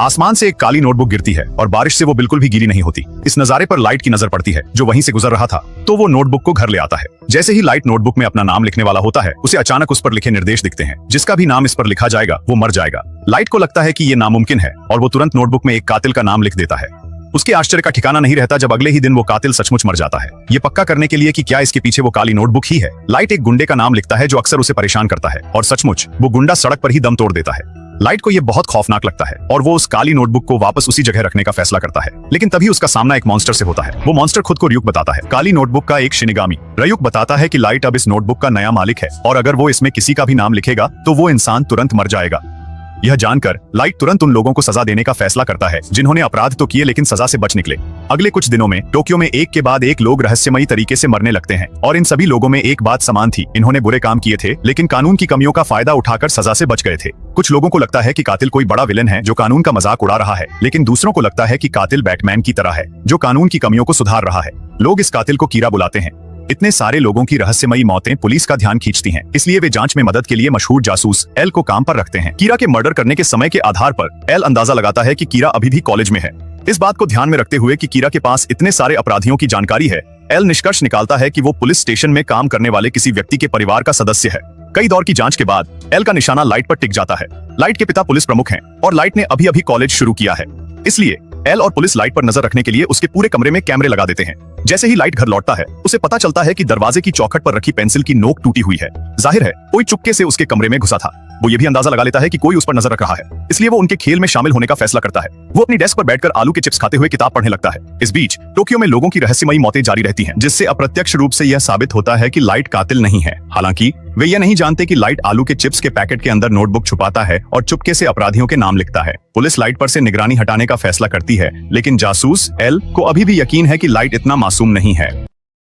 आसमान से एक काली नोटबुक गिरती है और बारिश से वो बिल्कुल भी गीली नहीं होती। इस नजारे पर लाइट की नजर पड़ती है जो वहीं से गुजर रहा था, तो वो नोटबुक को घर ले आता है। जैसे ही लाइट नोटबुक में अपना नाम लिखने वाला होता है, उसे अचानक उस पर लिखे निर्देश दिखते हैं, जिसका भी नाम इस पर लिखा जाएगा वो मर जाएगा। लाइट को लगता है कि ये नामुमकिन है और वो तुरंत नोटबुक में एक कातिल का नाम लिख देता है। उसके आश्चर्य का ठिकाना नहीं रहता जब अगले ही दिन वो कातिल सचमुच मर जाता है। ये पक्का करने के लिए कि क्या इसके पीछे वो काली नोटबुक ही है, लाइट एक गुंडे का नाम लिखता है जो अक्सर उसे परेशान करता है, और सचमुच वो गुंडा सड़क पर ही दम तोड़ देता है। लाइट को ये बहुत खौफनाक लगता है और वो उस काली नोटबुक को वापस उसी जगह रखने का फैसला करता है। लेकिन तभी उसका सामना एक मॉन्स्टर से होता है। वो मॉन्स्टर खुद को रयूक बताता है, काली नोटबुक का एक शिनिगामी। रयूक बताता है कि लाइट अब इस नोटबुक का नया मालिक है और अगर वो इसमें किसी का भी नाम लिखेगा तो वो इंसान तुरंत मर जाएगा। यह जानकर लाइट तुरंत उन लोगों को सजा देने का फैसला करता है जिन्होंने अपराध तो किए लेकिन सजा से बच निकले। अगले कुछ दिनों में टोक्यो में एक के बाद एक लोग रहस्यमयी तरीके से मरने लगते हैं और इन सभी लोगों में एक बात समान थी, इन्होंने बुरे काम किए थे लेकिन कानून की कमियों का फायदा उठाकर सजा से बच गए थे। कुछ लोगों को लगता है कि कातिल कोई बड़ा विलन है जो कानून का मजाक उड़ा रहा है, लेकिन दूसरों को लगता है कि कातिल बैटमैन की तरह है जो कानून की कमियों को सुधार रहा है। लोग इस कातिल को कीरा बुलाते हैं। इतने सारे लोगों की रहस्यमयी मौतें पुलिस का ध्यान खींचती हैं, इसलिए वे जांच में मदद के लिए मशहूर जासूस एल को काम पर रखते हैं। कीरा के मर्डर करने के समय के आधार पर एल अंदाजा लगाता है कि कीरा अभी भी कॉलेज में है। इस बात को ध्यान में रखते हुए कि कीरा के पास इतने सारे अपराधियों की जानकारी है, एल निष्कर्ष निकालता है कि वो पुलिस स्टेशन में काम करने वाले किसी व्यक्ति के परिवार का सदस्य है। कई दौर की जांच के बाद एल का निशाना लाइट पर टिक जाता है। लाइट के पिता पुलिस प्रमुख हैं और लाइट ने अभी अभी कॉलेज शुरू किया है, इसलिए एल और पुलिस लाइट पर नजर रखने के लिए उसके पूरे कमरे में कैमरे लगा देते हैं। जैसे ही लाइट घर लौटता है, उसे पता चलता है कि दरवाजे की चौखट पर रखी पेंसिल की नोक टूटी हुई है। जाहिर है कोई चुपके से उसके कमरे में घुसा था। वो ये भी अंदाजा लगा लेता है कि कोई उस पर नजर रख रहा है, इसलिए वो उनके खेल में शामिल होने का फैसला करता है। वो अपनी डेस्क पर बैठकर आलू के चिप्स खाते हुए किताब पढ़ने लगता है। इस बीच टोक्यो में लोगों की रहस्यमयी मौतें जारी रहती हैं, जिससे अप्रत्यक्ष रूप से यह साबित होता है कि लाइट कातिल नहीं है। हालांकि वे यह नहीं जानते कि लाइट आलू के चिप्स के पैकेट के अंदर नोटबुक छुपाता है और चुपके से अपराधियों के नाम लिखता है। पुलिस लाइट पर से निगरानी हटाने का फैसला करती है, लेकिन जासूस एल को अभी भी यकीन है कि लाइट इतना मासूम नहीं है।